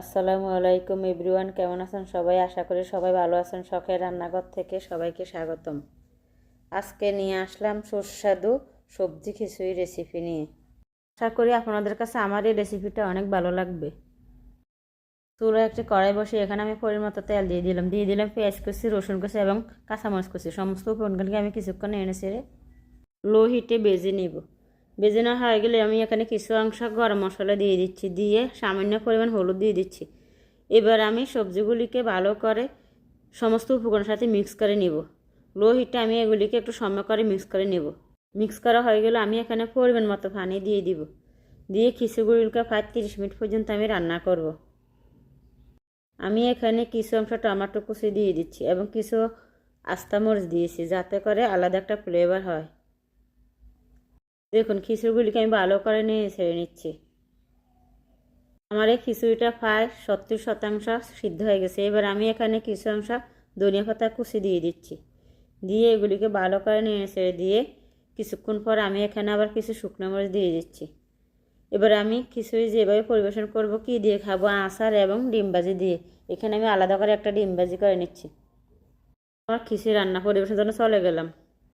আসসালামু আলাইকুম এভরিওয়ান, কেমন আছেন সবাই? আশা করি সবাই ভালো আছেন। শখের রান্নাঘর থেকে সবাইকে স্বাগতম। আজকে নিয়ে আসলাম সুস্বাদু সবজি খিচুড়ি রেসিপি নিয়ে। আশা করি আপনাদের কাছে আমার এই রেসিপিটা অনেক ভালো লাগবে। চুলো একটি কড়াই বসিয়ে এখানে আমি পরিমাণ মতো তেল দিয়ে দিলাম পেঁয়াজ কুচি, রসুন কুচি এবং কাঁচামরিচ কুচি। সমস্ত উপকরণগুলোকে আমি কিছুক্ষণ এনে ছেড়ে লো হিটে ভেজে নিব। ভেজে নেওয়া হয়ে গেলে আমি এখানে কিছু অংশ গরম মশলা দিয়ে দিচ্ছি, দিয়ে সামান্য পরিমাণ হলুদ দিয়ে দিচ্ছি। এবার আমি সবজিগুলিকে ভালো করে সমস্ত উপকরণের সাথে মিক্স করে নিব। লো হিটে আমি এগুলিকে একটু সময় করে মিক্স করে নেব। মিক্স করা হয়ে গেলে আমি এখানে পরিমাণ মতো পানি দিয়ে দিব। দিয়ে খিচুড়িগুলিকে 30 মিনিট পর্যন্ত আমি রান্না করব। আমি এখানে কিছু অংশ টমেটো কুচি দিয়ে দিচ্ছি এবং কিছু আস্তা মরিচ দিয়েছি, যাতে করে আলাদা একটা ফ্লেভার হয়। দেখুন খিচুড়িগুলিকে আমি ভালো করে নিয়ে ছেড়ে নিচ্ছি। আমার এই খিচুড়িটা প্রায় 70% সিদ্ধ হয়ে গেছে। এবার আমি এখানে কিছু অংশ ধনিয়া পাতা কুচি দিয়ে দিচ্ছি, দিয়ে এগুলিকে ভালো করে নেড়ে ছেড়ে দিয়ে কিছুক্ষণ পর আমি এখানে আবার কিছু শুকনো মরিচ দিয়ে দিচ্ছি। এবার আমি খিচুড়ি যেভাবে পরিবেশন করব, কি দিয়ে খাবো, আচার এবং ডিম ভাজি দিয়ে। এখানে আমি আলাদা করে একটা ডিম ভাজি করে নিচ্ছি। আমার খিচুড়ি রান্না পরিবেশনের জন্য চলে গেলাম।